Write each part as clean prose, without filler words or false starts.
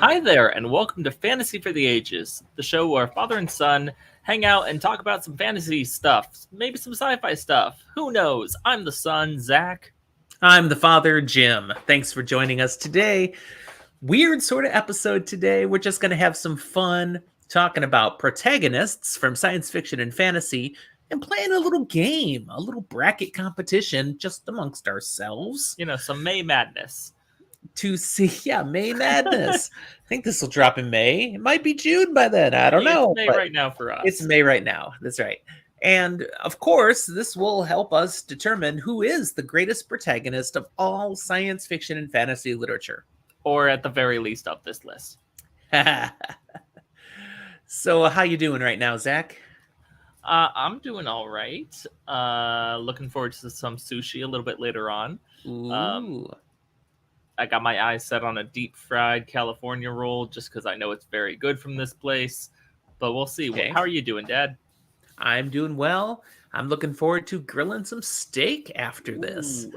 Hi there, and welcome to Fantasy for the Ages, the show where father and son hang out and talk about some fantasy stuff, maybe some sci-fi stuff. Who knows? I'm the son, Zach. I'm the father, Jim. Thanks for joining us today. Weird sort of episode today. We're just going to have some fun talking about protagonists from science fiction and fantasy and playing a little game, a little bracket competition just amongst ourselves You know, some May Madness. to see, May Madness. I think this will drop in May. It might be June by then. I don't know. It's May right now for us. It's May right now. That's right. And of course, this will help us determine who is the greatest protagonist of all science fiction and fantasy literature. Or at the very least of this list. So, how you doing right now, Zach? I'm doing all right. Looking forward to some sushi a little bit later on. Ooh. I got my eyes set on a deep fried California roll just because I know it's very good from this place. But we'll see. Okay. How are you doing, Dad? I'm doing well. I'm looking forward to grilling some steak after this. Ooh.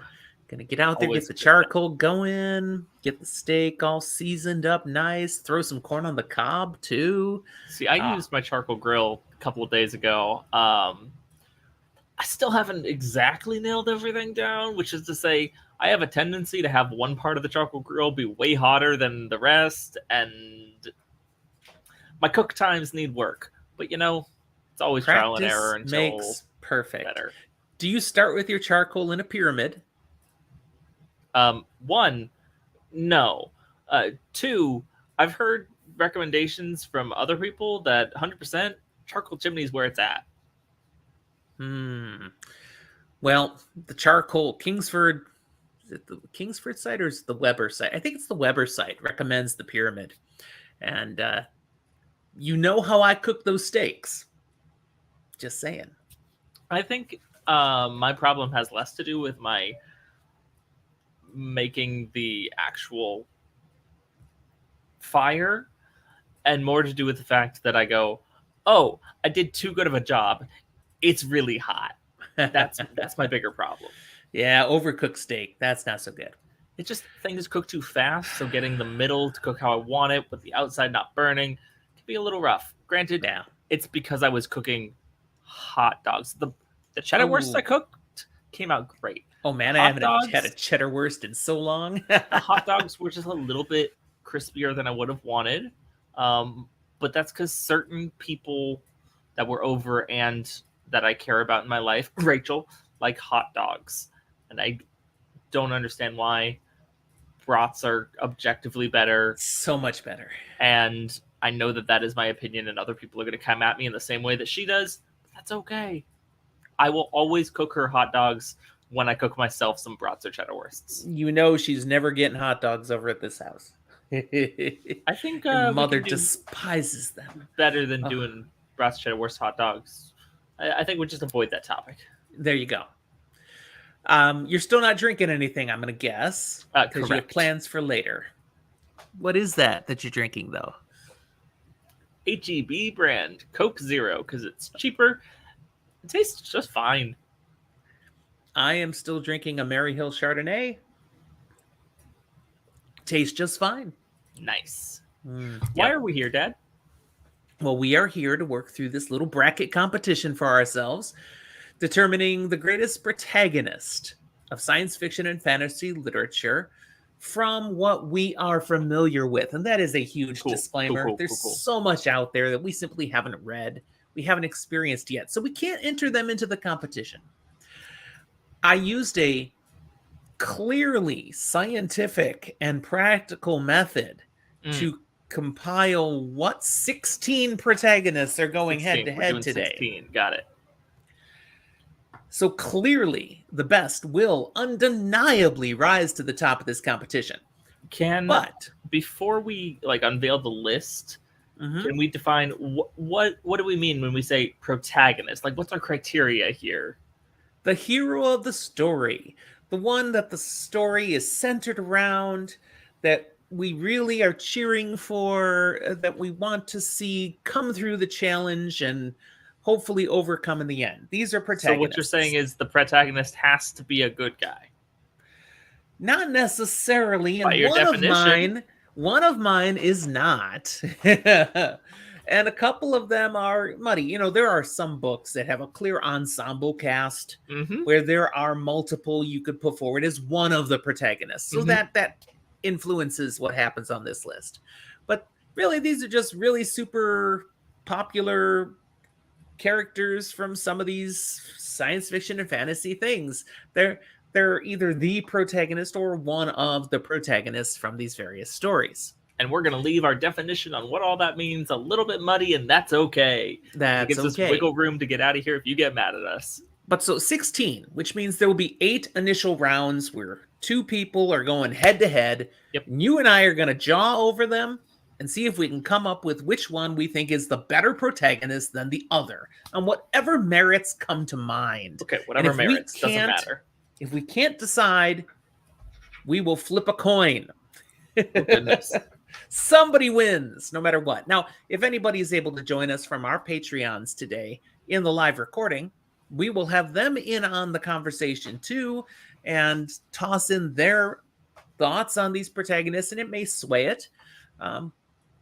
Gonna get out there, Always get the good. charcoal going, get the steak all seasoned up nice, throw some corn on the cob too. See, I used my charcoal grill a couple of days ago. I still haven't exactly nailed everything down, which is to say, I have a tendency to have one part of the charcoal grill be way hotter than the rest, and my cook times need work. But you know, it's always trial and error until makes perfect. better. Do you start with your charcoal in a pyramid? One, no. Two, I've heard recommendations from other people that 100% charcoal chimney is where it's at. Well, the charcoal Kingsford, is it the Kingsford site or is it the Weber site? I think it's the Weber site recommends the pyramid. And you know how I cook those steaks. Just saying. I think my problem has less to do with my making the actual fire and more to do with the fact that I go, oh, I did too good of a job. It's really hot. That's my bigger problem. Yeah, overcooked steak. That's not so good. It's just things cook too fast, so getting the middle to cook how I want it with the outside not burning can be a little rough. Granted, Yeah. it's because I was cooking hot dogs. The cheddar wurst I cooked came out great. Oh man, Hot I haven't dogs? had a cheddar wurst in so long. The hot dogs were just a little bit crispier than I would have wanted. But that's because certain people that were over and that I care about in my life, Rachel, like hot dogs. And I don't understand why. Brats are objectively better. So much better. And I know that that is my opinion, and other people are going to come at me in the same way that she does. But that's okay. I will always cook her hot dogs when I cook myself some brats or cheddar wursts. You know she's never getting hot dogs over at this house. I think Your mother we can do despises them. better than doing brats, cheddar wurst, hot dogs. I think we'll just avoid that topic. There you go. You're still not drinking anything, I'm going to guess, because you have plans for later. What is that you're drinking, though? HEB brand Coke Zero, because it's cheaper. It tastes just fine. I am still drinking a Maryhill Chardonnay. Tastes just fine. Nice. Why are we here, Dad? Well, we are here to work through this little bracket competition for ourselves, determining the greatest protagonist of science fiction and fantasy literature from what we are familiar with. And that is a huge disclaimer. There's so much out there that we simply haven't read, we haven't experienced yet, so we can't enter them into the competition. I used a clearly scientific and practical method to compile what 16 protagonists are going head-to-head today. 16. Got it. So clearly, the best will undeniably rise to the top of this competition. But before we unveil the list, can we define what do we mean when we say protagonist? Like, what's our criteria here? The hero of the story, the one that the story is centered around, that we really are cheering for, that we want to see come through the challenge and hopefully overcome in the end. These are protagonists. So what you're saying is the protagonist has to be a good guy. Not necessarily. And One of mine is not. And a couple of them are muddy. You know, there are some books that have a clear ensemble cast Mm-hmm. where there are multiple you could put forward as one of the protagonists. So Mhm. that influences what happens on this list. But really, these are just really super popular characters from some of these science fiction and fantasy things. They're either the protagonist or one of the protagonists from these various stories. And we're going to leave our definition on what all that means a little bit muddy, and that's okay. It That's gives us okay. wiggle room to get out of here if you get mad at us. But so 16, which means there will be 8 initial rounds where 2 people are going head to head. Yep. You and I are going to jaw over them and see if we can come up with which one we think is the better protagonist than the other, on whatever merits come to mind. Okay, whatever merits, doesn't matter. If we can't decide, we will flip a coin. Oh, goodness. Somebody wins, no matter what. Now, if anybody is able to join us from our Patreons today in the live recording, we will have them in on the conversation too and toss in their thoughts on these protagonists, and it may sway it. And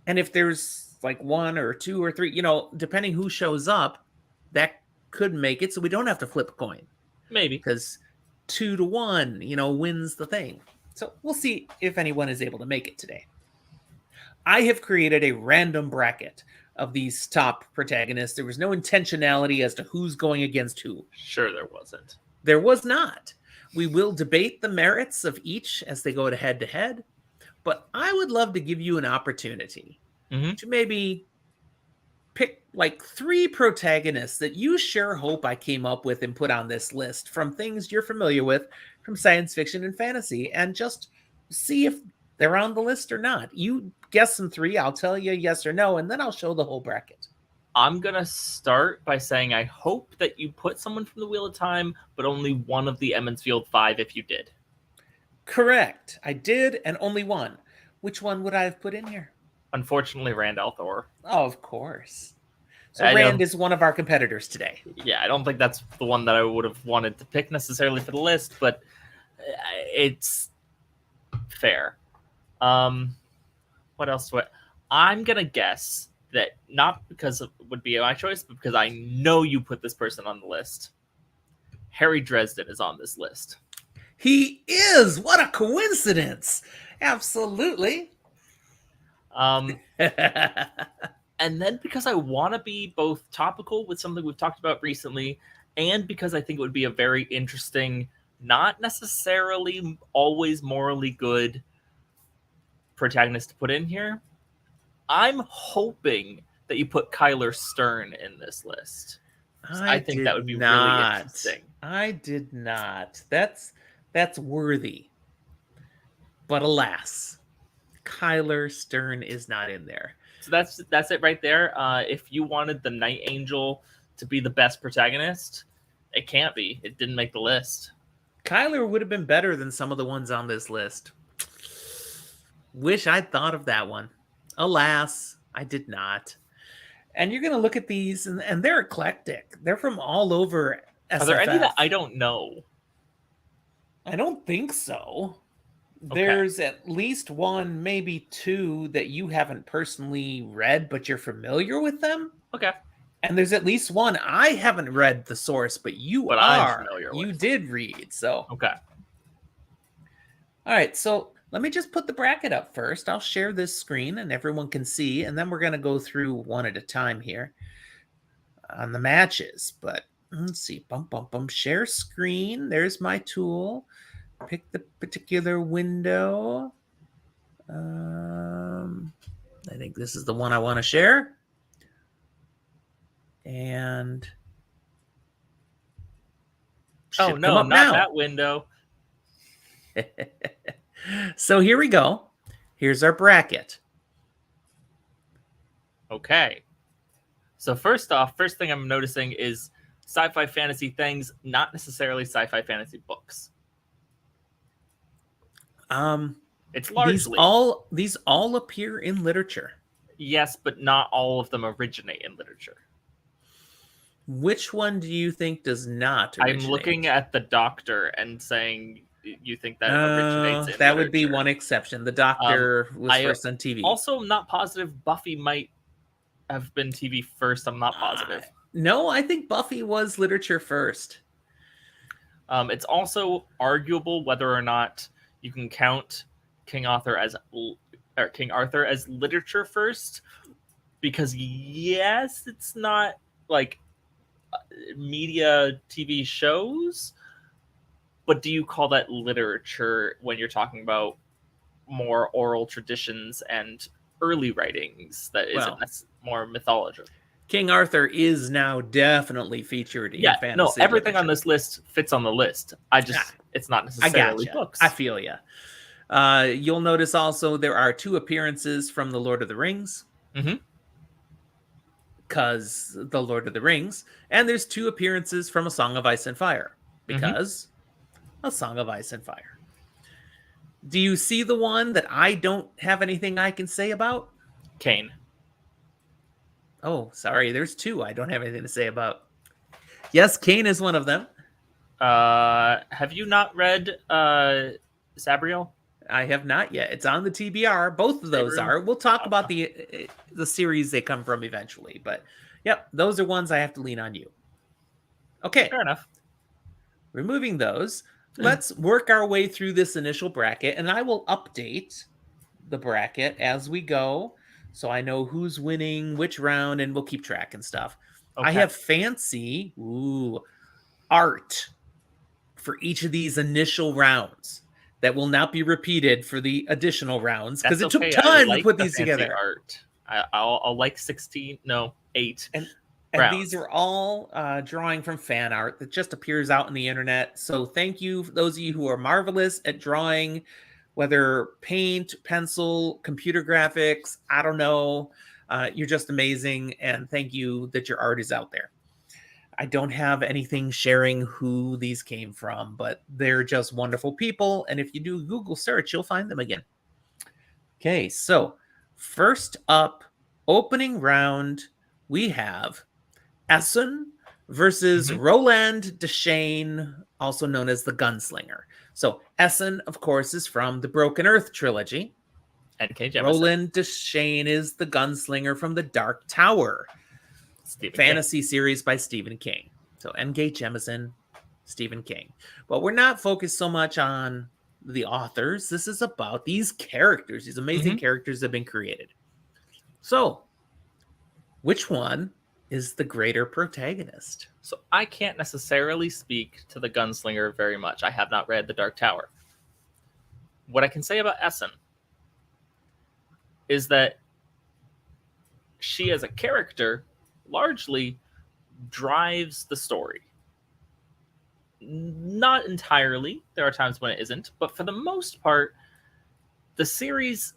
if there's like 1 or 2 or 3, you know, depending who shows up, that could make it so we don't have to flip a coin. Maybe. Because 2 to 1, you know, wins the thing. So we'll see if anyone is able to make it today. I have created a random bracket of these top protagonists. There was no intentionality as to who's going against who. Sure, there wasn't. There was not. We will debate the merits of each as they go to head, but I would love to give you an opportunity to maybe pick like 3 protagonists that you sure hope I came up with and put on this list from things you're familiar with from science fiction and fantasy, and just see if they're on the list or not. You guess some 3, I'll tell you yes or no, and then I'll show the whole bracket. I'm going to start by saying I hope that you put someone from the Wheel of Time, but only one of the Emmonsfield 5 if you did. Correct. I did, and only one. Which one would I have put in here? Unfortunately, Rand al'Thor. Oh, of course. So Rand is one of our competitors today. Yeah, I don't think that's the one that I would have wanted to pick necessarily for the list, but it's fair. What else I'm going to guess that not because it would be my choice, but because I know you put this person on the list. Harry Dresden is on this list. He is! What a coincidence! Absolutely. And then because I want to be both topical with something we've talked about recently, and because I think it would be a very interesting, not necessarily always morally good protagonist to put in here, I'm hoping that you put Kyler Stern in this list. I think that would be really interesting. I did not. That's worthy. But alas, Kyler Stern is not in there. So that's it right there. If you wanted the Night Angel to be the best protagonist, it can't be. It didn't make the list. Kyler would have been better than some of the ones on this list. Wish I'd thought of that one. Alas, I did not. And you're going to look at these, and they're eclectic. They're from all over SFF. Are there any that I don't know? I don't think so. Okay. There's at least 1, maybe 2 that you haven't personally read, but you're familiar with them. Okay. And there's at least 1 I haven't read the source, but you are. I'm familiar with. You did read, so. Okay. All right, so let me just put the bracket up first. I'll share this screen and everyone can see, and then we're going to go through one at a time here on the matches. But let's see. Share screen. There's my tool. Pick the particular window. I think this is the one I want to share. And oh no, not that window. So here we go. Here's our bracket. Okay. So first thing I'm noticing is sci-fi fantasy things, not necessarily sci-fi fantasy books. It's largely these all appear in literature. Yes, but not all of them originate in literature. Which one do you think does not originate? I'm looking at the Doctor and saying you think that originates in that would be literature. one exception. The Doctor was I first on TV. Also, I'm not positive Buffy might have been TV first. I'm not positive. No, I think Buffy was literature first. It's also arguable whether or not you can count King Arthur as literature first, because yes, it's not like media TV shows, but do you call that literature when you're talking about more oral traditions and early writings that isn't more mythology? King Arthur is now definitely featured in fantasy. No, everything literature. on this list fits on the list. It's not necessarily books. I feel you. You'll notice also there are 2 appearances from The Lord of the Rings. Because The Lord of the Rings. And there's 2 appearances from A Song of Ice and Fire. Because A Song of Ice and Fire. Do you see the one that I don't have anything I can say about? Cain. Oh, sorry. There's 2 I don't have anything to say about. Yes, Cain is one of them. Have you not read Sabriel? I have not yet. It's on the TBR. Both of those are. We'll talk about the series they come from eventually. But, yep, those are ones I have to lean on you. Okay. Fair enough. Removing those, let's work our way through this initial bracket, and I will update the bracket as we go, so I know who's winning which round, and we'll keep track and stuff. Okay. I have fancy art for each of these initial rounds that will not be repeated for the additional rounds, because it took time to put these together. Art. I'll like 8. And these are all drawing from fan art that just appears out on the internet. So thank you, those of you who are marvelous at drawing, whether paint, pencil, computer graphics, I don't know. You're just amazing. And thank you that your art is out there. I don't have anything sharing who these came from, but they're just wonderful people. And if you do Google search, you'll find them again. Okay, so first up, opening round, we have Essen versus Roland Deschain, also known as the Gunslinger. So Essen, of course, is from the Broken Earth trilogy. N.K. Jemisin. Roland Deschain is the Gunslinger from the Dark Tower fantasy series by Stephen King. So N.K. Jemisin, Stephen King. But we're not focused so much on the authors. This is about these characters. These amazing characters have been created. So, which one is the greater protagonist? So I can't necessarily speak to the Gunslinger very much. I have not read The Dark Tower. What I can say about Essen is that she, as a character, largely drives the story. Not entirely. There are times when it isn't. But for the most part, the series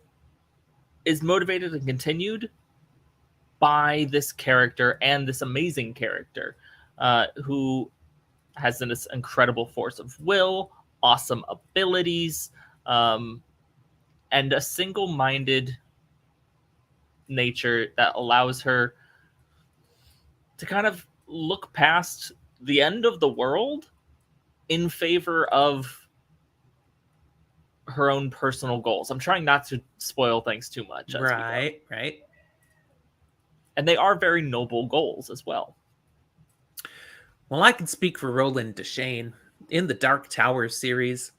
is motivated and continued by this character and this amazing character who has this incredible force of will, awesome abilities, and a single-minded nature that allows her to kind of look past the end of the world in favor of her own personal goals. I'm trying not to spoil things too much. Right. And they are very noble goals as well. Well, I can speak for Roland Deschain. In the Dark Tower series,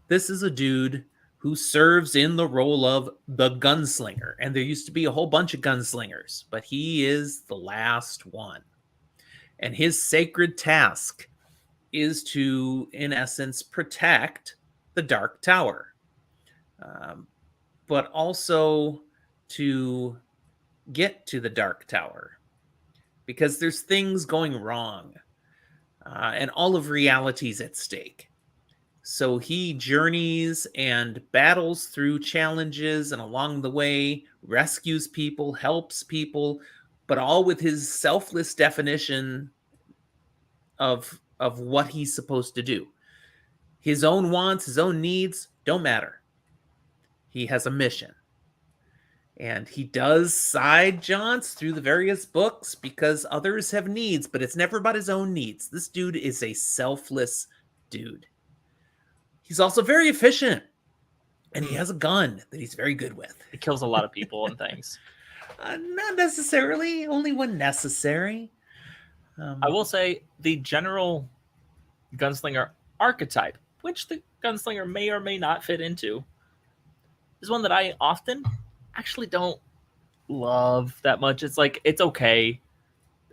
this is a dude who serves in the role of the gunslinger. And there used to be a whole bunch of gunslingers, but he is the last one. And his sacred task is to, in essence, protect the Dark Tower. But also to get to the Dark Tower, because there's things going wrong and all of reality's at stake. So he journeys and battles through challenges, and along the way rescues people, helps people, but all with his selfless definition of what he's supposed to do. His own wants, his own needs don't matter. He has a mission. And he does side jaunts through the various books because others have needs, but it's never about his own needs. This dude is a selfless dude. He's also very efficient, and he has a gun that he's very good with. It kills a lot of people and things. Not necessarily, only when necessary. I will say the general gunslinger archetype, which the gunslinger may or may not fit into, is one that I often actually don't love that much. It's like, it's okay.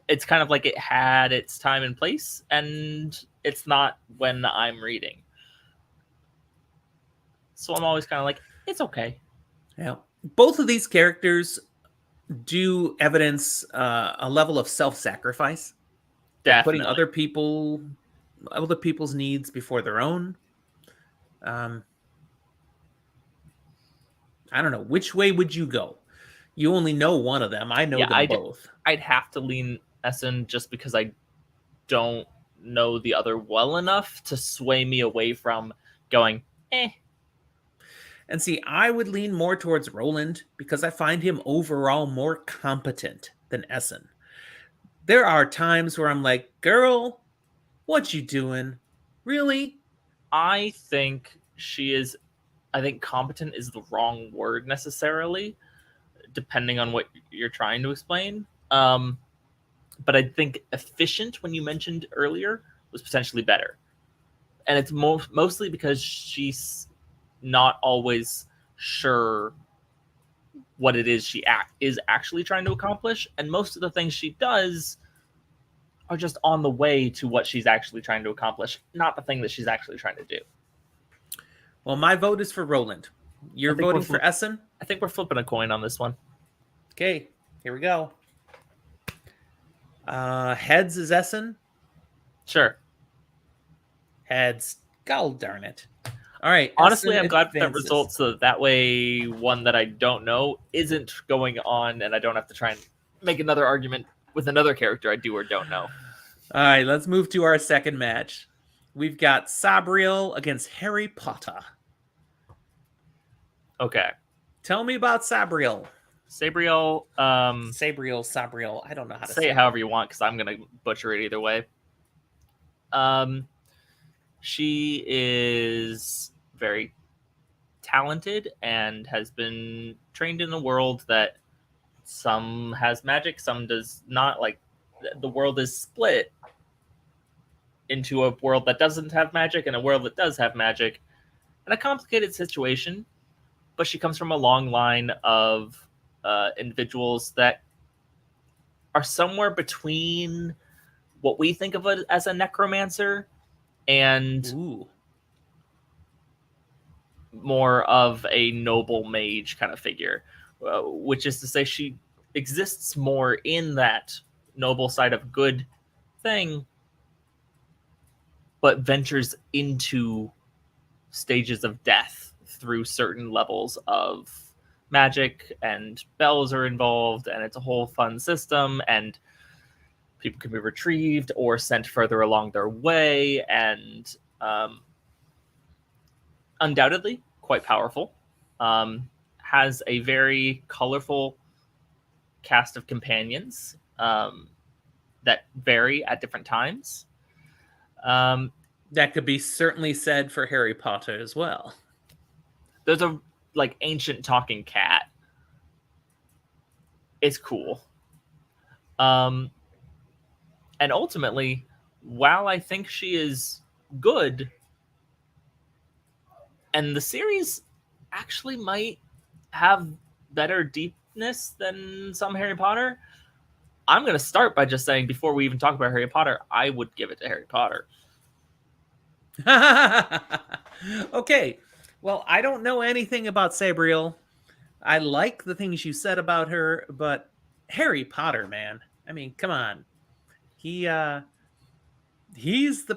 It's kind of like it had its time and place, and it's not when I'm reading. So I'm always kind of like, it's okay. Yeah. Both of these characters do evidence a level of self-sacrifice. Definitely. Putting other people's needs before their own. I don't know. Which way would you go? You only know one of them. I know them both. I'd have to lean Essen just because I don't know the other well enough to sway me away from going, eh. And see, I would lean more towards Roland because I find him overall more competent than Essen. There are times where I'm like, girl, what you doing? Really? I think competent is the wrong word necessarily, depending on what you're trying to explain. But I think efficient, when you mentioned earlier, was potentially better. And it's mostly because she's not always sure what it is she is actually trying to accomplish. And most of the things she does are just on the way to what she's actually trying to accomplish, not the thing that she's actually trying to do. Well, my vote is for Roland. You're voting for Essen? I think we're flipping a coin on this one. Okay, here we go. Heads is Essen? Sure. Heads. God darn it. All right. Honestly, I'm glad for that result, so that way one that I don't know isn't going on, and I don't have to try and make another argument with another character I do or don't know. All right, let's move to our second match. We've got Sabriel against Harry Potter. Okay. Tell me about Sabriel. Sabriel. Sabriel. I don't know how to say it however you want, because I'm going to butcher it either way. She is very talented and has been trained in a world that some has magic, some does not. Like, the world is split into a world that doesn't have magic and a world that does have magic. And a complicated situation, but she comes from a long line of individuals that are somewhere between what we think of it as a necromancer and more of a noble mage kind of figure, which is to say she exists more in that noble side of good thing, but ventures into stages of death through certain levels of magic, and bells are involved, and it's a whole fun system, and people can be retrieved or sent further along their way, and undoubtedly quite powerful. Has a very colorful cast of companions that vary at different times. That could be certainly said for Harry Potter as well. There's a ancient talking cat. It's cool. And ultimately, while I think she is good, and the series actually might have better deepness than some Harry Potter, I'm going to start by just saying, before we even talk about Harry Potter, I would give it to Harry Potter. Okay. Well, I don't know anything about Sabriel. I like the things you said about her, but Harry Potter, man. I mean, come on. He's the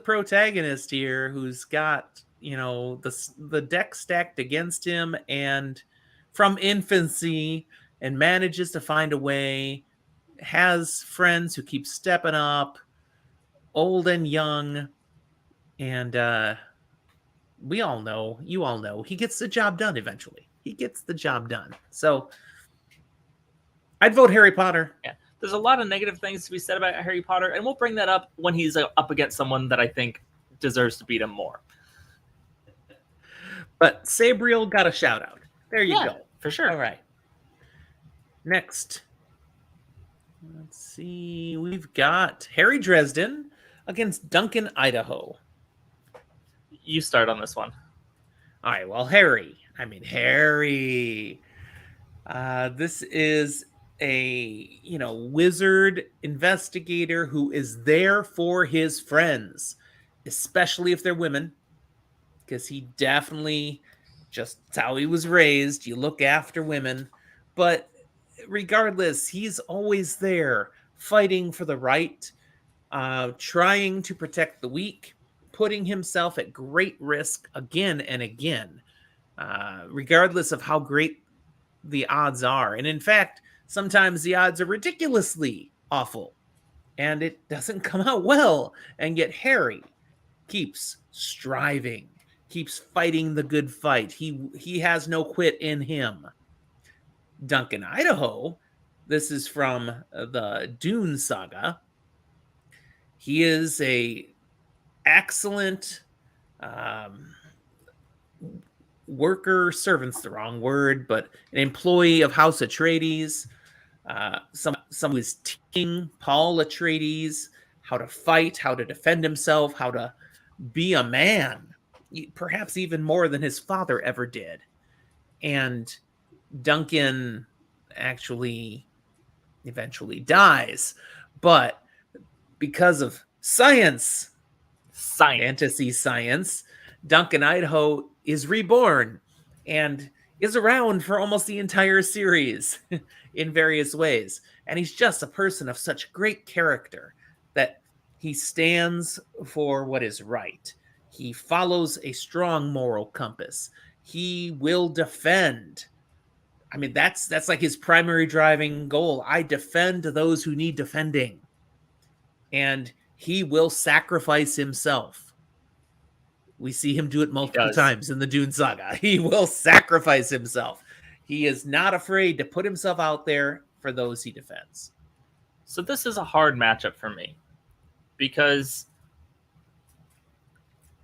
protagonist here who's got, the deck stacked against him, and from infancy, and manages to find a way, has friends who keep stepping up, old and young, and you all know, he gets the job done eventually. He gets the job done. So I'd vote Harry Potter. Yeah. There's a lot of negative things to be said about Harry Potter, and we'll bring that up when he's up against someone that I think deserves to beat him more. But Sabriel got a shout out. There you Yeah, go. for sure. All right. Next. Let's see. We've got Harry Dresden against Duncan, Idaho. You start on this one. All right. Well, Harry. Harry. This is a wizard investigator who is there for his friends, especially if they're women, because he definitely just it's how he was raised. You look after women, but regardless, he's always there fighting for the right, trying to protect the weak, putting himself at great risk again and again, regardless of how great the odds are. And in fact, sometimes the odds are ridiculously awful and it doesn't come out well. And yet Harry keeps striving, keeps fighting the good fight. He has no quit in him. Duncan, Idaho, this is from the Dune saga. He is a excellent worker, servant's the wrong word, but an employee of House Atreides. Some who is teaching Paul Atreides how to fight, how to defend himself, how to be a man, perhaps even more than his father ever did. And Duncan actually eventually dies, but because of science, fantasy science, Duncan, Idaho is reborn and is around for almost the entire series in various ways. And he's just a person of such great character that he stands for what is right. He follows a strong moral compass. He will defend. That's like his primary driving goal. I defend those who need defending. And he will sacrifice himself. We see him do it multiple times in the Dune saga. He will sacrifice himself. He is not afraid to put himself out there for those he defends. So this is a hard matchup for me because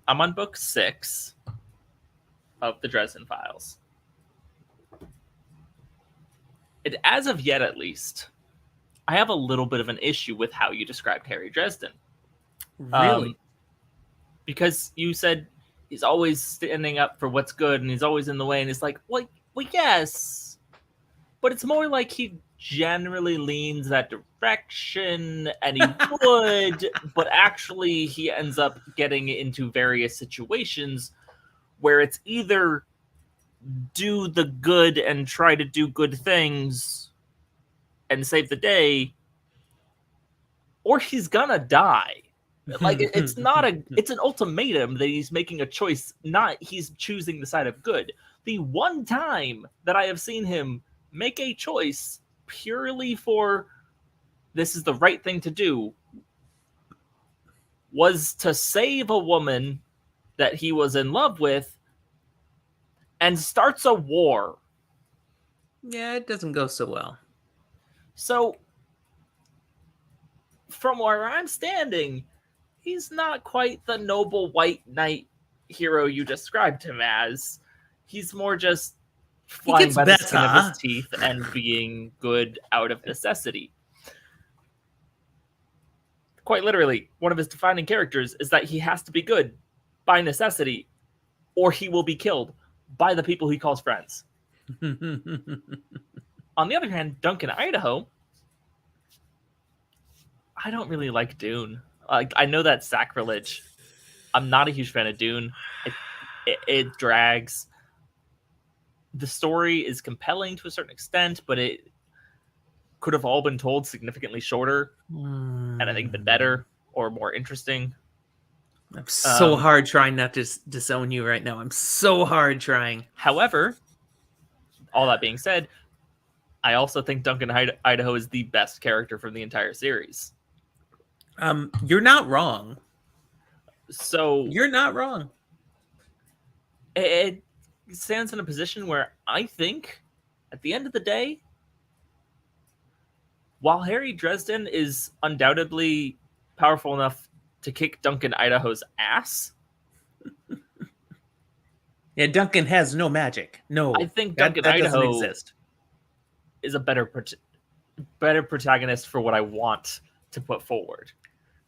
I'm on book 6 of the Dresden Files. And as of yet, at least, I have a little bit of an issue with how you described Harry Dresden. Really? Because you said he's always standing up for what's good and he's always in the way. And it's like, well, yes. But it's more like he generally leans that direction and he would, but actually he ends up getting into various situations where it's either do the good and try to do good things and save the day, or he's gonna die. Like it's an ultimatum that he's making a choice, not he's choosing the side of good. The one time that I have seen him make a choice purely for this is the right thing to do was to save a woman that he was in love with and starts a war. Yeah, it doesn't go so well. So from where I'm standing, he's not quite the noble white knight hero you described him as. He's more just flying by the skin of his teeth and being good out of necessity. Quite literally, one of his defining characters is that he has to be good by necessity, or he will be killed by the people he calls friends. On the other hand, Duncan, Idaho, I don't really like Dune. I know that's sacrilege. I'm not a huge fan of Dune. It drags. The story is compelling to a certain extent, but it could have all been told significantly shorter, and I think been better or more interesting. I'm so hard trying not to disown you right now. I'm so hard trying. However, all that being said, I also think Duncan Idaho is the best character from the entire series. You're not wrong. So you're not wrong. It stands in a position where I think, at the end of the day, while Harry Dresden is undoubtedly powerful enough to kick Duncan Idaho's ass, Yeah, Duncan has no magic. No, I think Duncan that doesn't Idaho exist. is a better protagonist for what I want to put forward.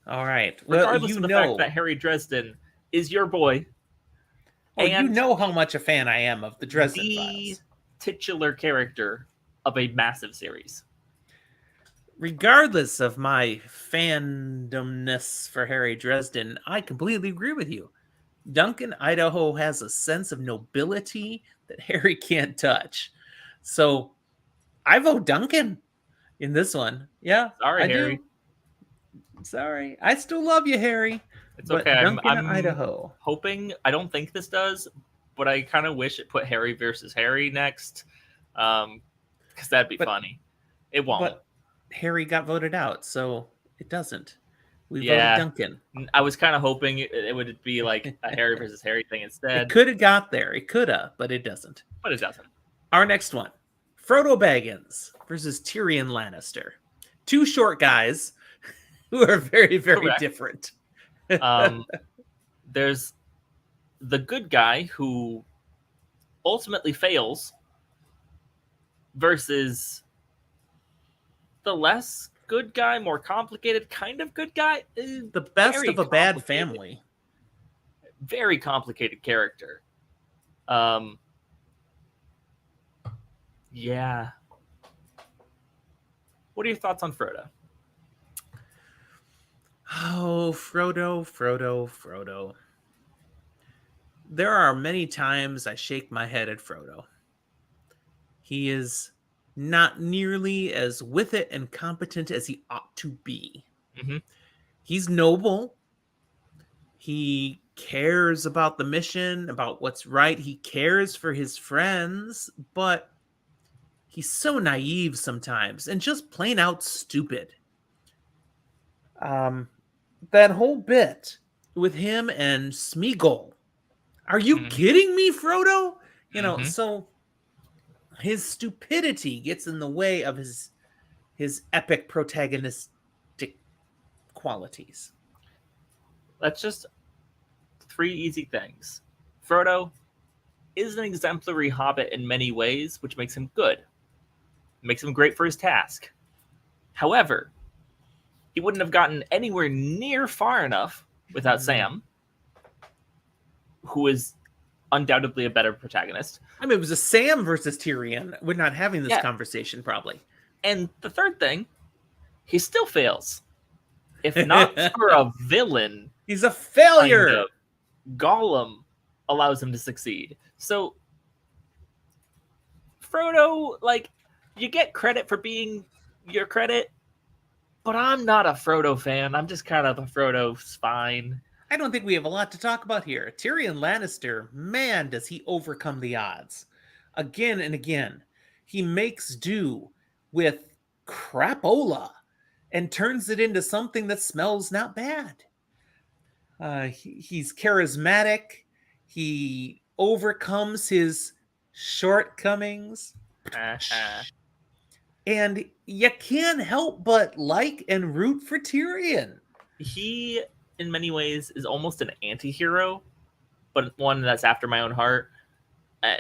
All right. Well, Regardless you of the fact know, that Harry Dresden is your boy you and know how much a fan I am of the Dresden the Files. titular character of a massive series. Regardless of my fandomness for Harry Dresden, I completely agree with you. Duncan Idaho has a sense of nobility that Harry can't touch. So I vote Duncan in this one. Yeah, Sorry, I Harry. do. Sorry. I still love you, Harry. It's okay. But I'm Duncan I'm Idaho. hoping. I don't think this does, but I kind of wish it put Harry versus Harry next, because that'd be But funny. It won't. but Harry got voted out, so it doesn't. We voted Yeah, Duncan. I was kind of hoping it would be like a Harry versus Harry thing It instead, could have got there. It could have, but it doesn't. but it doesn't. Our next one, Frodo Baggins versus Tyrion Lannister. Two short guys who are very, very Correct. different. There's the good guy who ultimately fails versus the less good guy, more complicated kind of good guy. The best Very of a bad complicated. family. Very complicated character. Yeah. What are your thoughts on Frodo? Oh, Frodo. There are many times I shake my head at Frodo. He is not nearly as with it and competent as he ought to be. Mm-hmm. He's noble. He cares about the mission, about what's right. He cares for his friends, but he's so naive sometimes and just plain out stupid. That whole bit with him and Smeagol. Are you kidding me, Frodo? So his stupidity gets in the way of his epic protagonistic qualities. That's just 3 easy things. Frodo is an exemplary hobbit in many ways, which makes him good. It makes him great for his task. However, he wouldn't have gotten anywhere near far enough without Sam, who is undoubtedly a better protagonist. I mean, it was a Sam versus Tyrion. We're not having this conversation, probably. And the third thing, he still fails. If not for a villain, he's a failure. Kind of, Gollum allows him to succeed. So, Frodo, like, you get credit for being your credit, but I'm not a Frodo fan. I'm just kind of a Frodo spine. I don't think we have a lot to talk about here. Tyrion Lannister, man, does he overcome the odds. Again and again, he makes do with crapola and turns it into something that smells not bad. He's charismatic. He overcomes his shortcomings. And you can't help but like and root for Tyrion. He, in many ways, is almost an anti-hero, but one that's after my own heart.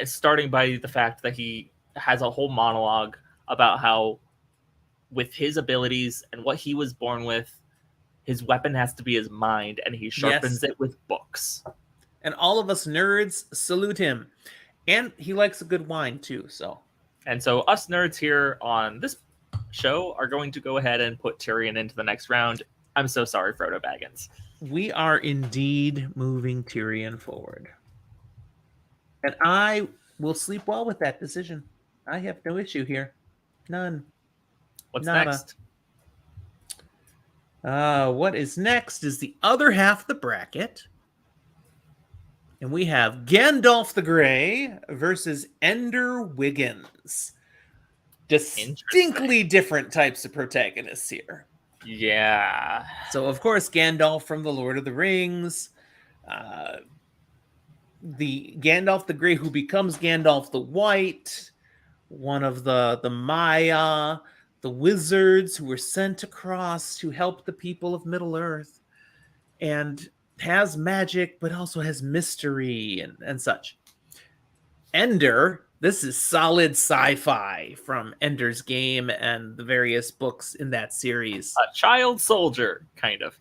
Starting by the fact that he has a whole monologue about how, with his abilities and what he was born with, his weapon has to be his mind, and he sharpens it with books. And all of us nerds salute him. And he likes a good wine, too, so... And so us nerds here on this show are going to go ahead and put Tyrion into the next round. I'm so sorry, Frodo Baggins. We are indeed moving Tyrion forward. And I will sleep well with that decision. I have no issue here. None. What's Nada. next? What is next is the other half of the bracket. And we have Gandalf the Grey versus Ender Wiggins. Distinctly different types of protagonists here. Yeah. So, of course, Gandalf from The Lord of the Rings. The Gandalf the Grey who becomes Gandalf the White. One of the Maya, the wizards who were sent across to help the people of Middle-earth. And has magic, but also has mystery and such. Ender, this is solid sci-fi from Ender's Game and the various books in that series. A child soldier, kind of.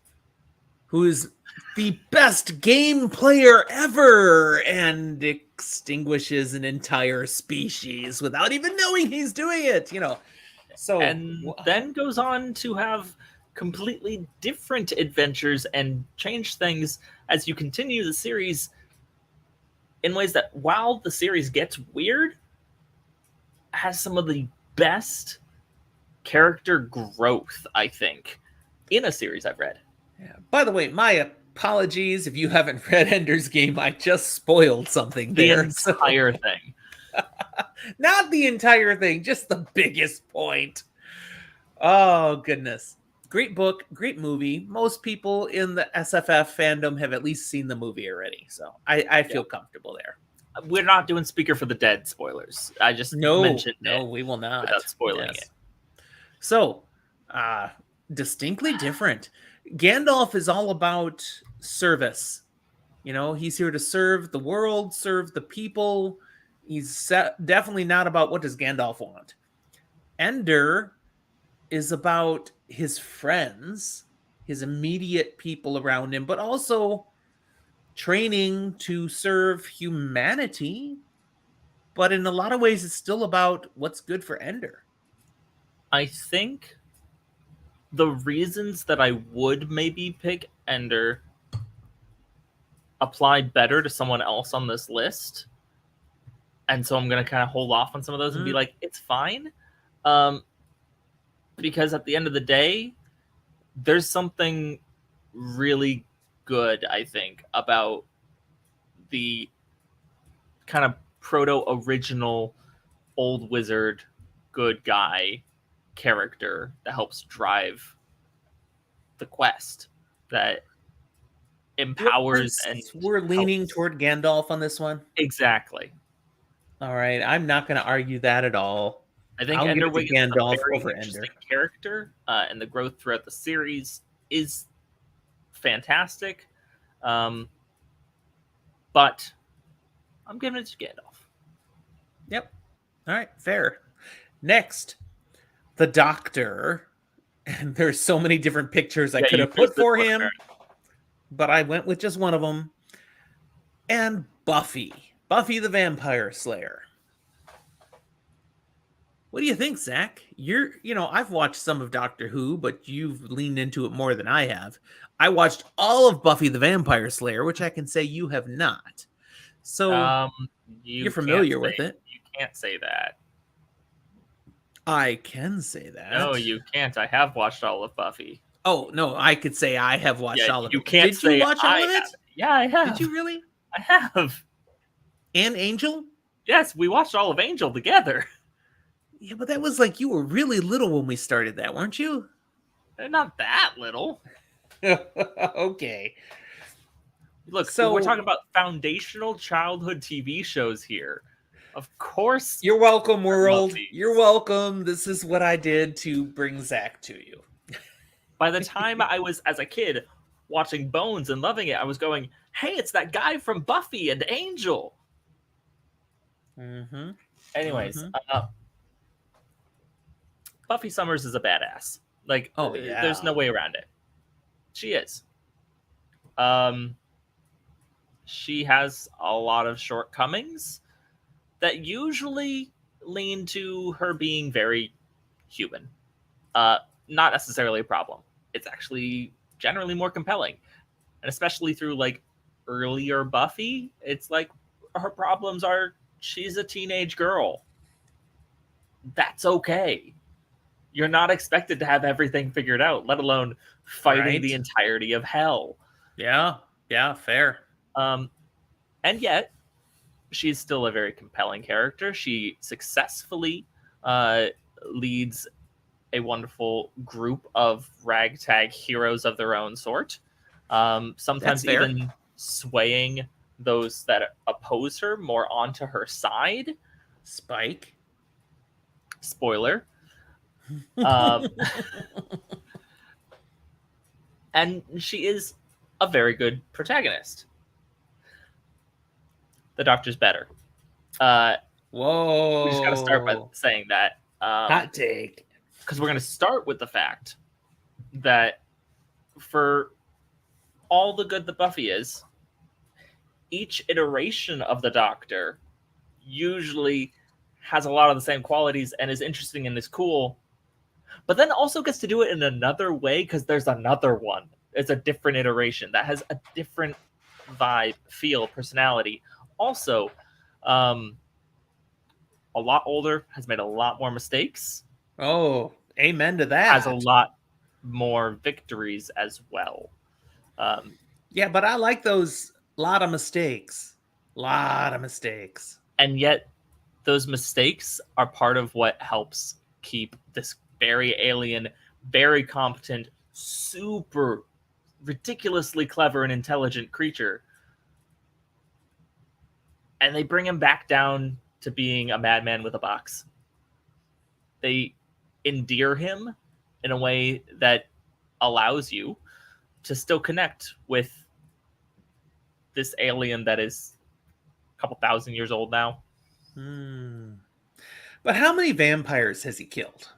Who's the best game player ever and extinguishes an entire species without even knowing he's doing it, So And then goes on to have completely different adventures and change things as you continue the series in ways that, while the series gets weird, has some of the best character growth, I think, in a series I've read. yeah. By the way, my apologies if you haven't read Ender's Game. I just spoiled something The there. entire thing. Not the entire thing, just the biggest point. Oh, goodness. Great book, great movie. Most people in the SFF fandom have at least seen the movie already, so I feel comfortable there. We're not doing Speaker for the Dead spoilers. I just mentioned it we will not. without spoiling it. So, distinctly different. Gandalf is all about service. He's here to serve the world, serve the people. He's definitely not about what does Gandalf want. Ender is about his friends, his immediate people around him, but also training to serve humanity. But in a lot of ways, it's still about what's good for Ender. I think the reasons that I would maybe pick Ender apply better to someone else on this list. And so I'm going to kind of hold off on some of those and be like, it's fine. Because at the end of the day, there's something really good, I think, about the kind of proto-original old wizard, good guy character that helps drive the quest, that empowers and we're leaning toward Gandalf on this one. Exactly. All right, I'm not going to argue that at all. I think Ender Wiggins is a very interesting character, and the growth throughout the series is fantastic. But I'm giving it to Gandalf. Yep. All right, fair. Next, the Doctor. And there's so many different pictures I could have put for him, but I went with just one of them. And Buffy the Vampire Slayer. What do you think, Zach? I've watched some of Doctor Who, but you've leaned into it more than I have. I watched all of Buffy the Vampire Slayer, which I can say you have not. So you're familiar with it. You can't say that. I can say that. No, you can't. I have watched all of Buffy. Oh, no, I could say I have watched all of it. You can't Did you watch all of it? Yeah, I have. Did you really? I have. And Angel? Yes, we watched all of Angel together. Yeah, but that was like you were really little when we started that, weren't you? Not that little. Okay. Look, so we're talking about foundational childhood TV shows here. Of course. You're welcome, world. You're welcome. This is what I did to bring Zach to you. By the time I was, as a kid, watching Bones and loving it, I was going, hey, it's that guy from Buffy and Angel. Mm-hmm. Anyways, Buffy Summers is a badass. Like, there's no way around it. She is. She has a lot of shortcomings that usually lean to her being very human. Not necessarily a problem. It's actually generally more compelling. And especially through, like, earlier Buffy, it's like her problems are she's a teenage girl. That's okay. You're not expected to have everything figured out, let alone fighting the entirety of hell. Yeah, fair. And yet, she's still a very compelling character. She successfully leads a wonderful group of ragtag heroes of their own sort. Sometimes even swaying those that oppose her more onto her side. Spike. Spoiler. And she is a very good protagonist. The Doctor's better. Uh, we just got to start by Whoa. saying that. Hot take. Because we're going to start with the fact that for all the good that Buffy is, each iteration of the Doctor usually has a lot of the same qualities and is interesting and is cool, but then also gets to do it in another way because there's another one. It's a different iteration that has a different vibe, feel, personality. Also, a lot older, has made a lot more mistakes, Oh, amen to has a that. lot more victories as well. Yeah, but I like those lot of mistakes. Lot of mistakes. And yet, those mistakes are part of what helps keep this very alien, very competent, super ridiculously clever and intelligent creature. And they bring him back down to being a madman with a box. They endear him in a way that allows you to still connect with this alien that is a couple thousand years old now. But how many vampires has he killed?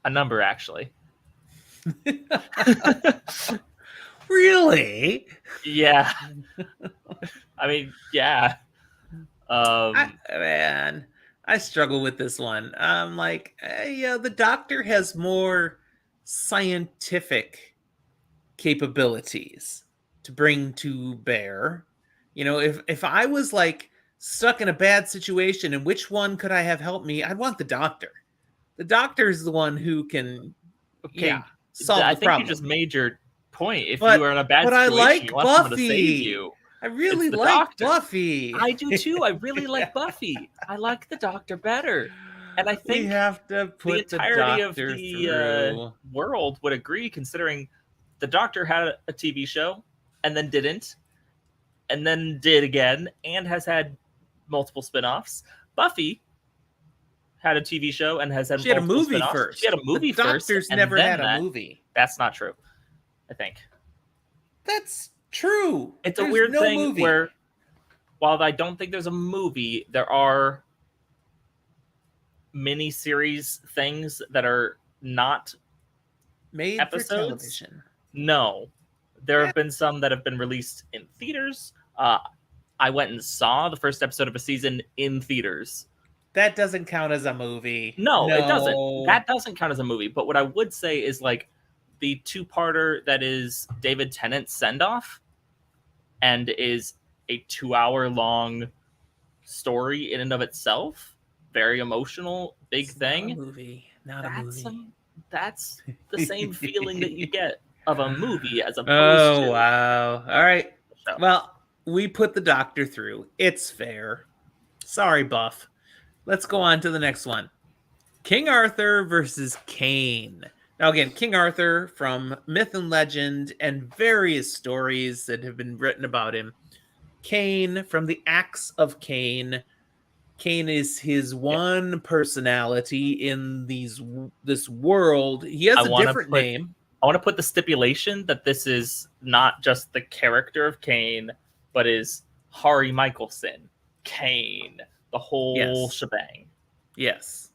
A number, actually. Really? Yeah. I mean, yeah. Man, I struggle with this one. I'm like, yeah, the Doctor has more scientific capabilities to bring to bear. You know, if I was like stuck in a bad situation and which one could I have helped me, I'd want the Doctor. The Doctor is the one who can, Okay. solve I the think you problem. just made your point. If But you are in a bad I situation, you like want someone to save Buffy. you. I really It's the like Doctor. Buffy. I do too. I really like Buffy. I like the Doctor better. And I We think have to the put the entirety of Doctor the through. world would agree, considering the Doctor had a TV show and then didn't, and then did again, and has had multiple spin-offs. Buffy had a TV show and has had She had a multiple movie spin-offs. first. She had a movie The first, Doctor's and never then had a that. movie. That's not true, I think. That's true. It's There's a weird no thing movie. where, while I don't think there's a movie, there are mini-series things that are not made episodes. for television. No. There have been some that have been released in theaters. I went and saw the first episode of a season in theaters. That doesn't count as a movie. No, it doesn't. That doesn't count as a movie. But what I would say is like the two-parter that is David Tennant's send-off and is a 2-hour long story in and of itself. Very emotional, big thing. Not a movie. Not a movie. That's the same feeling that you get of a movie as opposed to. Oh, wow. All right. Well, we put the Doctor through. It's fair. Sorry, Buff. Let's go on to the next one. King Arthur versus Cain. Now, again, King Arthur from myth and legend and various stories that have been written about him. Cain from the Acts of Cain. Cain is his one personality in this world. He has a different name. I want to put the stipulation that this is not just the character of Cain, but is Hari Michelson, Cain, the whole shebang. Yes.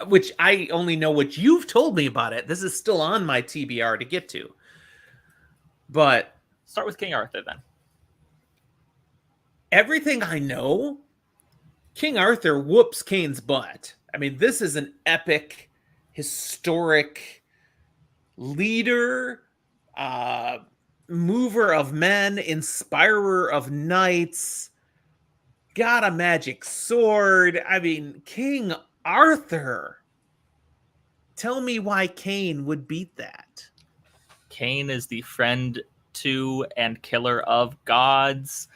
Which I only know what you've told me about it. This is still on my TBR to get to. But start with King Arthur then. Everything I know, King Arthur whoops Cain's butt. I mean, this is an epic, historic leader, mover of men, inspirer of knights, got a magic sword. I mean, King Arthur. Tell me why Cain would beat that. Cain is the friend to and killer of gods.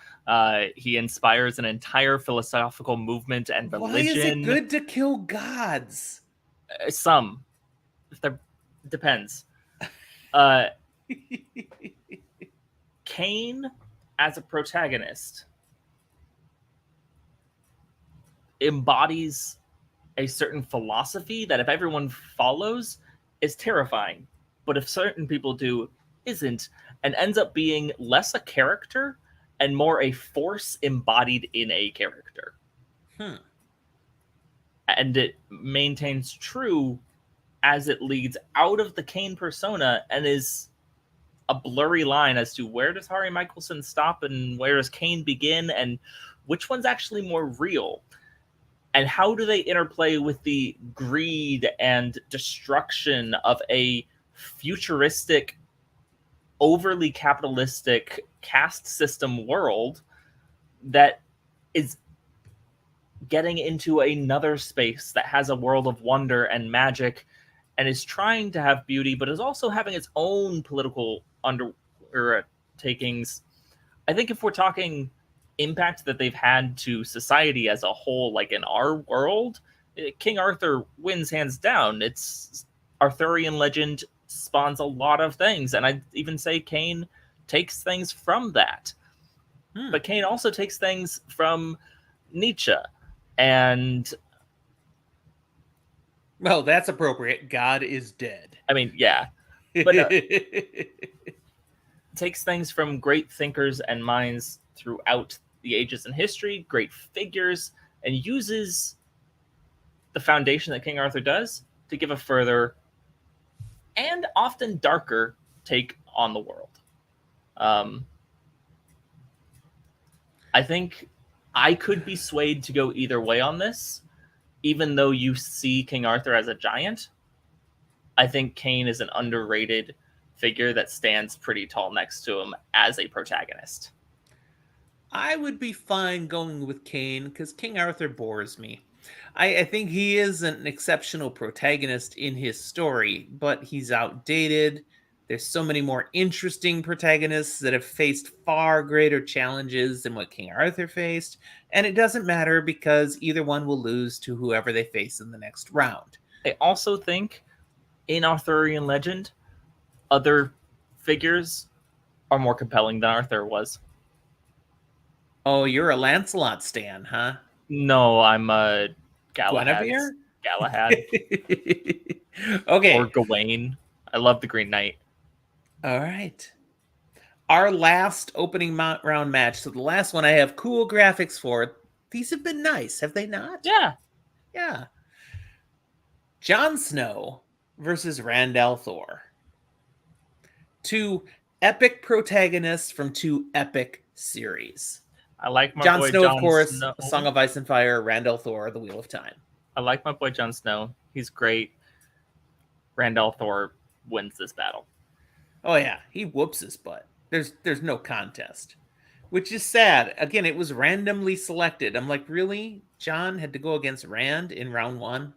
He inspires an entire philosophical movement and religion. Why is it good to kill gods? Some. Depends. Cain, as a protagonist, embodies a certain philosophy that if everyone follows is terrifying, but if certain people do, isn't, and ends up being less a character and more a force embodied in a character. And it maintains true as it leads out of the Kane persona and is a blurry line as to where does Harry Michelson stop and where does Kane begin, and which one's actually more real, and how do they interplay with the greed and destruction of a futuristic, overly capitalistic caste system world that is getting into another space that has a world of wonder and magic and is trying to have beauty, but is also having its own political undertakings. I think if we're talking impact that they've had to society as a whole, like in our world, King Arthur wins hands down. It's Arthurian legend spawns a lot of things, and I'd even say Kane takes things from that. But Kane also takes things from Nietzsche and well, that's appropriate. God is dead. I mean, yeah, but takes things from great thinkers and minds throughout the ages in history, great figures, and uses the foundation that King Arthur does to give a further and often darker take on the world. I think I could be swayed to go either way on this, even though you see King Arthur as a giant. I think Kane is an underrated figure that stands pretty tall next to him as a protagonist. I would be fine going with Kane because King Arthur bores me. I think he is an exceptional protagonist in his story, but he's outdated. There's so many more interesting protagonists that have faced far greater challenges than what King Arthur faced, and it doesn't matter because either one will lose to whoever they face in the next round. I also think in Arthurian legend, other figures are more compelling than Arthur was. Oh, you're a Lancelot stan, huh? No, I'm a Galahad. Guinevere? Galahad. Okay. Or Gawain. I love the Green Knight. All right. Our last opening round match. So the last one I have cool graphics for. These have been nice, have they not? Yeah. Yeah. Jon Snow versus Randall Thor. Two epic protagonists from two epic series. I like my Jon boy Snow, Jon of course, Snow. Song of Ice and Fire, Randall Thor, The Wheel of Time. I like my boy Jon Snow. He's great. Randall Thor wins this battle. Oh yeah, he whoops his butt. There's no contest, which is sad. Again, it was randomly selected. I'm like, really? Jon had to go against Rand in round one?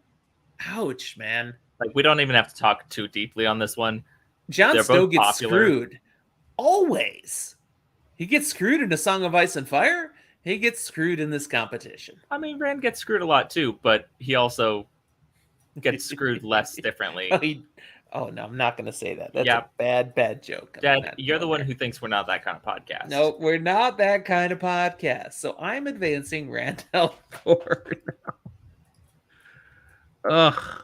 Ouch, man. Like, we don't even have to talk too deeply on this one. Jon Snow gets screwed. Always. He gets screwed in A Song of Ice and Fire. He gets screwed in this competition. I mean, Rand gets screwed a lot too, but he also gets screwed less differently. Oh, no, I'm not going to say that. That's a bad joke. Dad, you're the one who thinks we're not that kind of podcast. No, we're not that kind of podcast. So I'm advancing Randall Thor now. Ugh.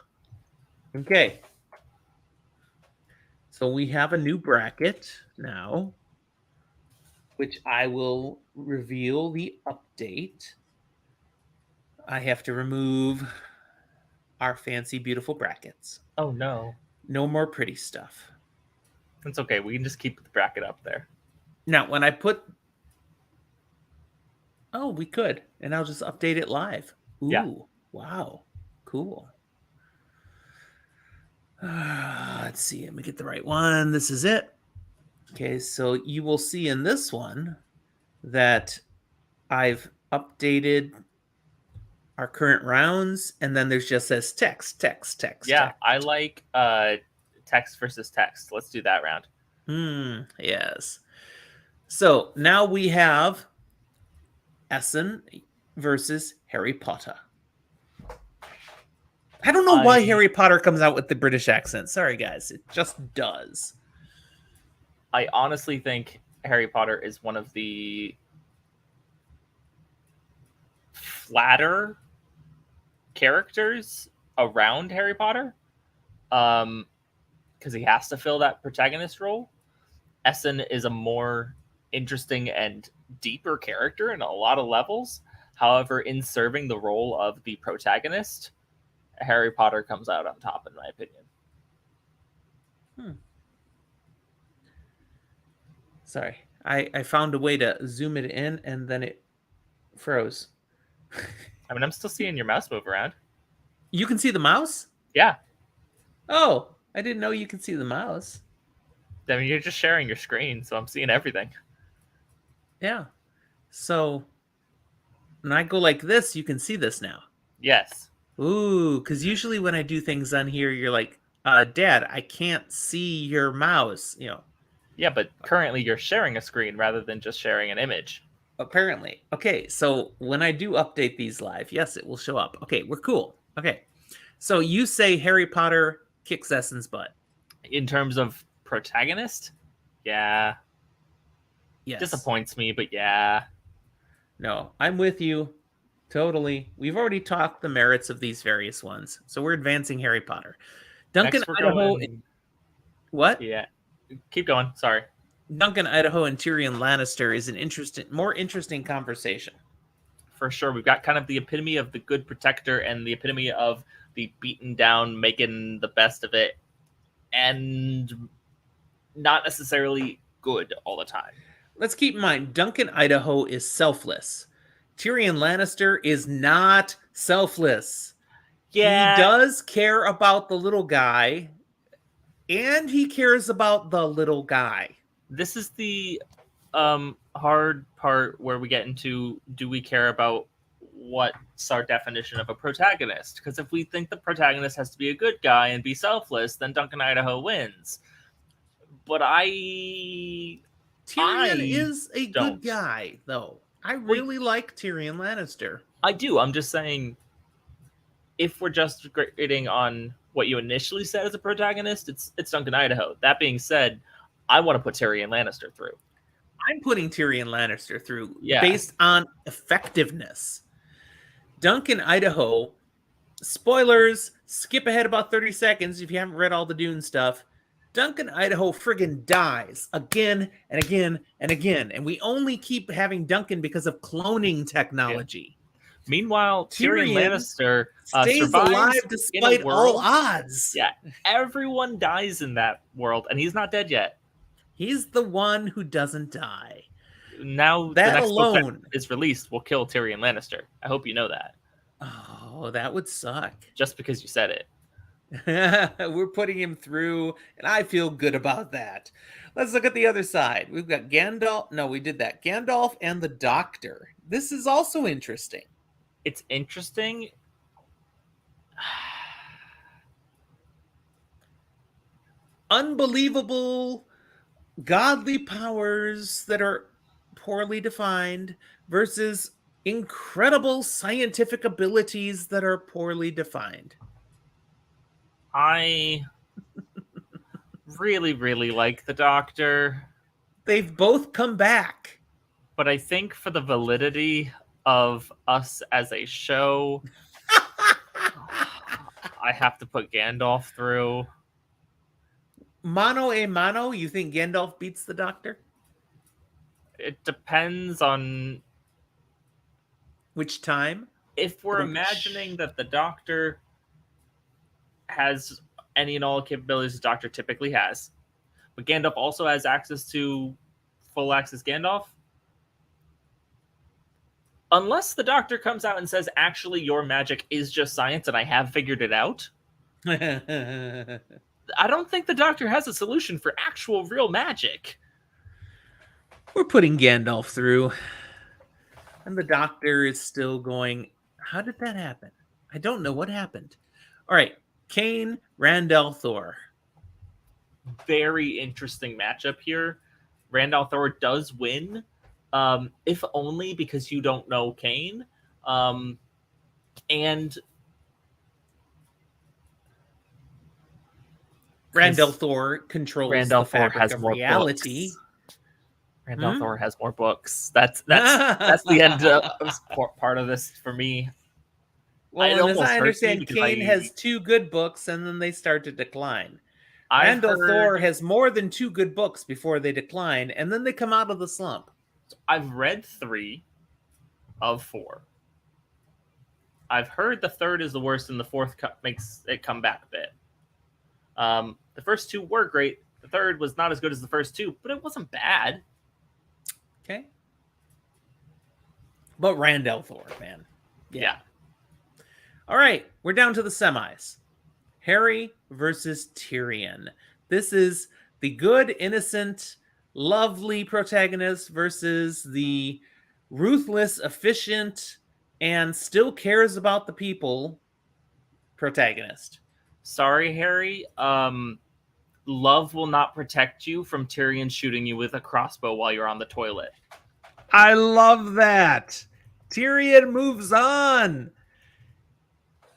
Okay. So we have a new bracket now, which I will reveal the update. I have to remove our fancy, beautiful brackets. Oh, no. No more pretty stuff. It's okay. We can just keep the bracket up there. Now, when I put... Oh, we could. And I'll just update it live. Ooh, yeah. Wow. Cool. Let's see. Let me get the right one. This is it. Okay, so you will see in this one that I've updated our current rounds, and then there's just says text. Yeah, text. I like text versus text. Let's do that round. Yes. So now we have Essen versus Harry Potter. I don't know why Harry Potter comes out with the British accent. Sorry, guys. It just does. I honestly think Harry Potter is one of the flatter characters around Harry Potter. Because he has to fill that protagonist role. Essen is a more interesting and deeper character in a lot of levels. However, in serving the role of the protagonist, Harry Potter comes out on top, in my opinion. Sorry, I found a way to zoom it in, and then it froze. I mean, I'm still seeing your mouse move around. You can see the mouse? Yeah. Oh, I didn't know you can see the mouse. I mean, you're just sharing your screen, so I'm seeing everything. Yeah. So when I go like this, you can see this now. Yes. Ooh, because usually when I do things on here, you're like, Dad, I can't see your mouse. Yeah, but currently you're sharing a screen rather than just sharing an image. Apparently. Okay, so when I do update these live, yes, it will show up. Okay, we're cool. Okay. So you say Harry Potter kicks Essen's butt. In terms of protagonist, yeah. Yes. Disappoints me, but yeah. No, I'm with you. Totally. We've already talked the merits of these various ones. So we're advancing Harry Potter. Duncan, Next we're Idaho. going... What? Yeah. Keep going. Sorry. Duncan, Idaho, and Tyrion Lannister is more interesting conversation. For sure. We've got kind of the epitome of the good protector and the epitome of the beaten down, making the best of it, and not necessarily good all the time. Let's keep in mind, Duncan, Idaho is selfless. Tyrion Lannister is not selfless. Yeah. He does care about the little guy, and he cares about the little guy. This is the hard part where we get into, do we care about what's our definition of a protagonist? Because if we think the protagonist has to be a good guy and be selfless, then Duncan Idaho wins. But Tyrion is a good guy, though. I really like Tyrion Lannister. I do. I'm just saying, if we're just grading on what you initially said as a protagonist, it's Duncan Idaho. That being said, I want to put Tyrion Lannister through. I'm putting Tyrion Lannister through based on effectiveness. Duncan Idaho, spoilers, skip ahead about 30 seconds if you haven't read all the Dune stuff. Duncan Idaho friggin' dies again and again and again. And we only keep having Duncan because of cloning technology. Yeah. Meanwhile, Tyrion Lannister stays alive despite all odds. Yeah, everyone dies in that world, and he's not dead yet. He's the one who doesn't die. Now that the next alone book that is released will kill Tyrion Lannister. I hope you know that. Oh, that would suck. Just because you said it. We're putting him through, and I feel good about that. Let's look at the other side. We've got Gandalf. No, we did that. Gandalf and the Doctor. This is also interesting. It's interesting. Unbelievable godly powers that are poorly defined versus incredible scientific abilities that are poorly defined. I really, really like the Doctor. They've both come back. But I think for the validity of us as a show, I have to put Gandalf through. Mano a mano, you think Gandalf beats the Doctor? It depends on which time. If we're imagining that the Doctor has any and all capabilities the Doctor typically has, but Gandalf also has access to full access Gandalf. Unless the Doctor comes out and says, actually, your magic is just science and I have figured it out. I don't think the Doctor has a solution for actual real magic. We're putting Gandalf through. And the Doctor is still going, how did that happen? I don't know what happened. All right. Kane, Randall, Thor. Very interesting matchup here. Randall Thor does win, if only because you don't know Kane. And Randall Thor controls the fabric of reality. Randall Thor has more books. That's the end of part of this for me. Well, as I understand, Kane has 2 good books, and then they start to decline. Randall Thor has more than 2 good books before they decline, and then they come out of the slump. I've read 3 of 4. I've heard the third is the worst, and the fourth makes it come back a bit. The first two were great. The third was not as good as the first two, but it wasn't bad. Okay. But Randall Thor, man. Yeah. All right, we're down to the semis. Harry versus Tyrion. This is the good, innocent, lovely protagonist versus the ruthless, efficient, and still cares about the people protagonist. Sorry, Harry. Love will not protect you from Tyrion shooting you with a crossbow while you're on the toilet. I love that. Tyrion moves on.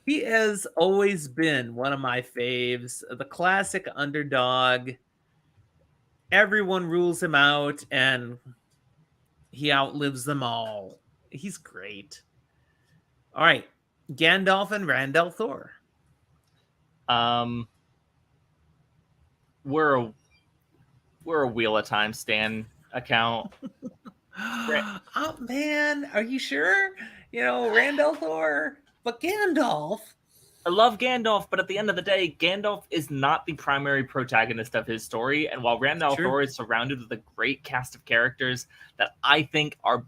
He has always been one of my faves, the classic underdog. Everyone rules him out, and he outlives them all. He's great. All right, Gandalf and Randall Thor. We're a Wheel of Time stan account. Oh man, are you sure? Randall Thor, but Gandalf. I love Gandalf, but at the end of the day, Gandalf is not the primary protagonist of his story. And while Randall Thor is surrounded with a great cast of characters that I think are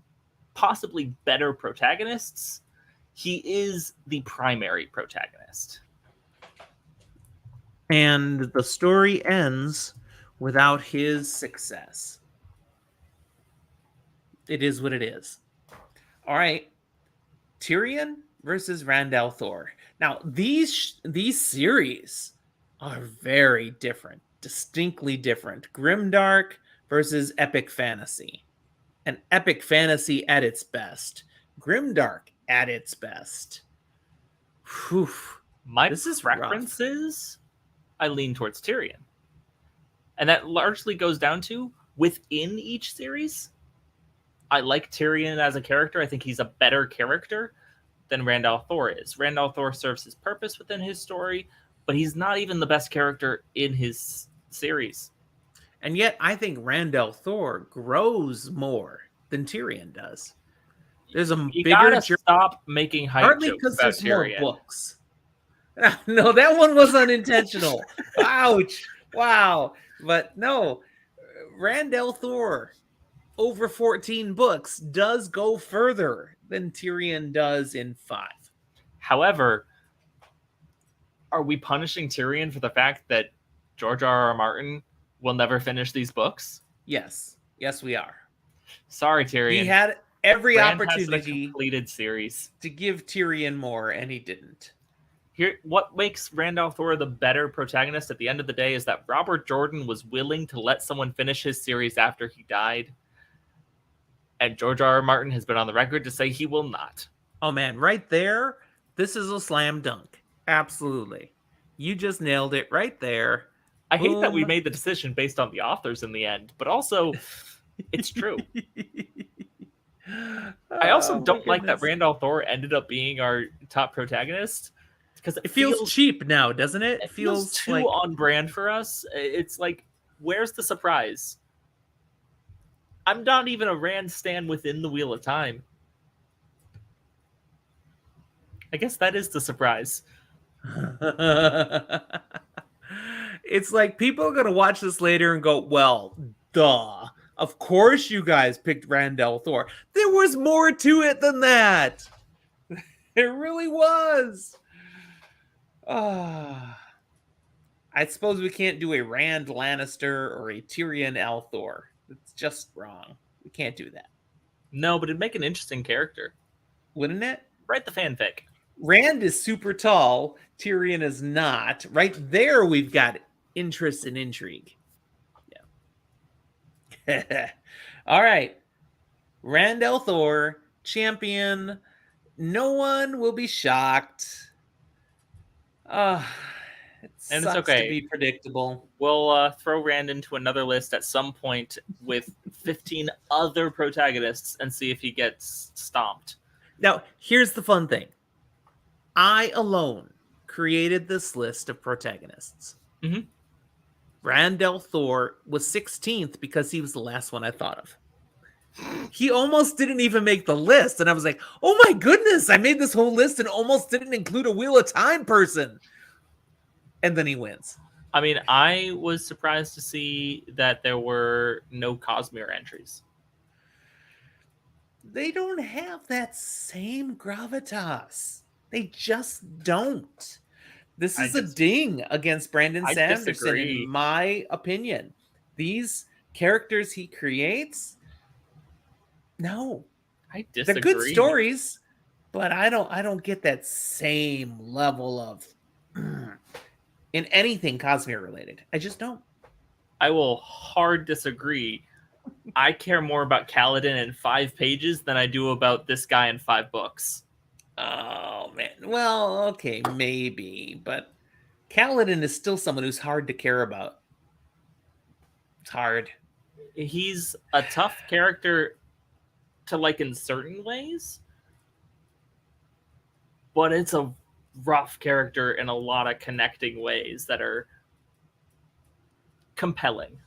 possibly better protagonists, he is the primary protagonist. And the story ends without his success. It is what it is. All right. Tyrion versus Randall Thor. Now, these series are very different, distinctly different. Grimdark versus epic fantasy. An epic fantasy at its best. Grimdark at its best. Whew. My preferences, I lean towards Tyrion. And that largely goes down to within each series. I like Tyrion as a character. I think he's a better character than Randall Thor is. Randall Thor serves his purpose within his story, but he's not even the best character in his series. And yet, I think Randall Thor grows more than Tyrion does. There's a bigger stop making hype partly jokes because about there's Tyrion. more books. No, that one was unintentional. Ouch! Wow, but no, Randall Thor over 14 books does go further than Tyrion does in 5. However, are we punishing Tyrion for the fact that George R.R. Martin will never finish these books? Yes, we are. Sorry, Tyrion. He had every opportunity has a completed series to give Tyrion more, and he didn't. Here, what makes Randall Thor the better protagonist at the end of the day is that Robert Jordan was willing to let someone finish his series after he died. And George R.R. Martin has been on the record to say he will not. Oh, man, right there, this is a slam dunk. Absolutely. You just nailed it right there. I hate that we made the decision based on the authors in the end, but also, it's true. I also don't like that Randall Thor ended up being our top protagonist. Because it feels cheap now, doesn't it? It feels too on brand for us. It's like, where's the surprise? I'm not even a Rand stan within the Wheel of Time. I guess that is the surprise. It's like people are going to watch this later and go, well, duh. Of course you guys picked Randall Thor. There was more to it than that. There really was. I suppose we can't do a Rand Lannister or a Tyrion L. Thor. It's just wrong. We can't do that. No, but it'd make an interesting character. Wouldn't it? Write the fanfic. Rand is super tall. Tyrion is not. Right there, we've got interest and intrigue. Yeah. All right. Randall Thor, champion. No one will be shocked. It's okay to be predictable. We'll throw Rand into another list at some point with 15 other protagonists and see if he gets stomped. Now, here's the fun thing. I alone created this list of protagonists. Mm-hmm. Randall Thor was 16th because he was the last one I thought of. He almost didn't even make the list. And I was like, oh my goodness, I made this whole list and almost didn't include a Wheel of Time person. And then he wins. I mean, I was surprised to see that there were no Cosmere entries. They don't have that same gravitas. They just don't. This is a ding against Brandon Sanderson, disagree. in my opinion. These characters he creates, no. I disagree. They're good stories, but I don't get that same level of in anything Cosmere related. I just don't. I will hard disagree. I care more about Kaladin in 5 pages than I do about this guy in 5 books. Oh, man. Well, okay, maybe. But Kaladin is still someone who's hard to care about. It's hard. He's a tough character to like in certain ways, but it's a rough character in a lot of connecting ways that are compelling.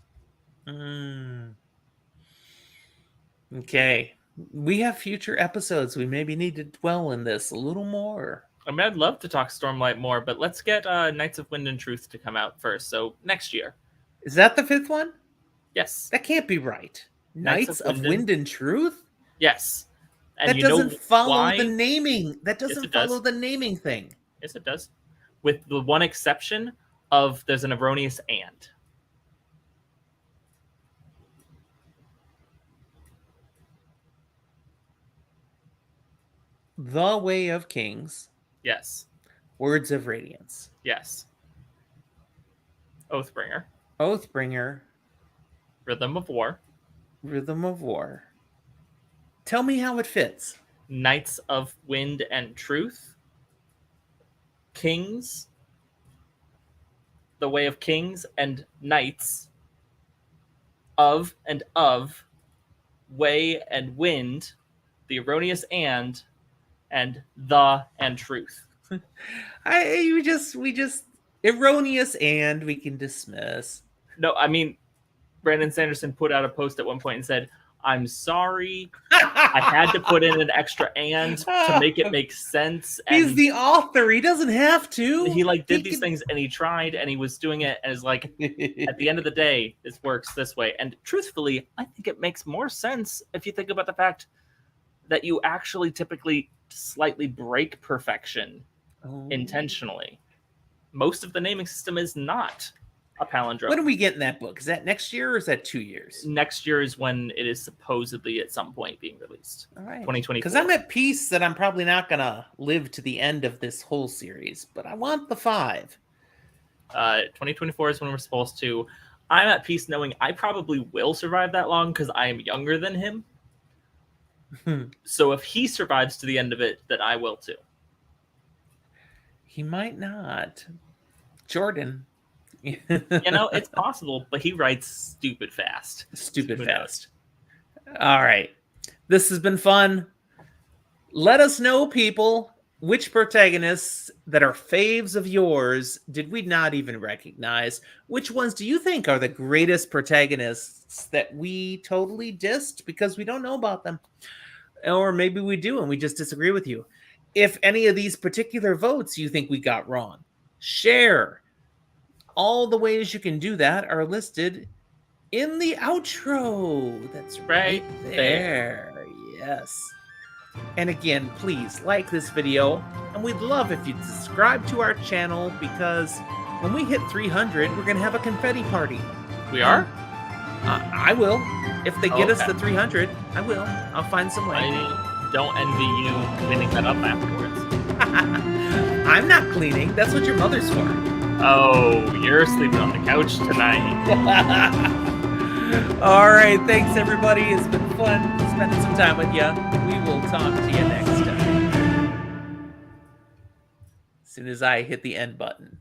Okay. We have future episodes. We maybe need to dwell in this a little more. I mean, I'd love to talk Stormlight more, but let's get Knights of Wind and Truth to come out first. So next year. Is that the 5th one? Yes. That can't be right. Knights of Wind and Truth? Yes. And that doesn't follow the naming. That doesn't follow the naming thing. Yes, it does. With the one exception of there's an erroneous and. The Way of Kings. Yes. Words of Radiance. Yes. Oathbringer. Oathbringer. Rhythm of War. Rhythm of War. Tell me how it fits. Knights of Wind and Truth. Kings. The Way of Kings and Knights. Of and of. Way and Wind. The erroneous and the and truth. We just erroneous and we can dismiss. No, I mean, Brandon Sanderson put out a post at one point and said, I'm sorry, I had to put in an extra and to make it make sense. And he's the author. He doesn't have to. He did these things and he tried and he was doing it and is like, at the end of the day, this works this way. And truthfully, I think it makes more sense if you think about the fact that you actually typically slightly break perfection intentionally. Most of the naming system is not a palindrome. When do we get in that book? Is that next year or is that 2 years? Next year is when it is supposedly at some point being released. All right. 2024. Because I'm at peace that I'm probably not going to live to the end of this whole series, but I want the 5. 2024 is when we're supposed to. I'm at peace knowing I probably will survive that long because I am younger than him. So if he survives to the end of it, then I will too. He might not. Jordan. It's possible, but he writes stupid fast. Stupid fast. All right. This has been fun. Let us know, people, which protagonists that are faves of yours did we not even recognize? Which ones do you think are the greatest protagonists that we totally dissed because we don't know about them? Or maybe we do and we just disagree with you. If any of these particular votes you think we got wrong, share. All the ways you can do that are listed in the outro. That's right there. Yes. And again, please like this video. And we'd love if you'd subscribe to our channel because when we hit 300, we're going to have a confetti party. We are? I will. If they get us to 300, I will. I'll find some way. I don't envy you cleaning that up afterwards. I'm not cleaning. That's what your mother's for. Oh, you're sleeping on the couch tonight. All right. Thanks, everybody. It's been fun spending some time with you. We will talk to you next time. As soon as I hit the end button.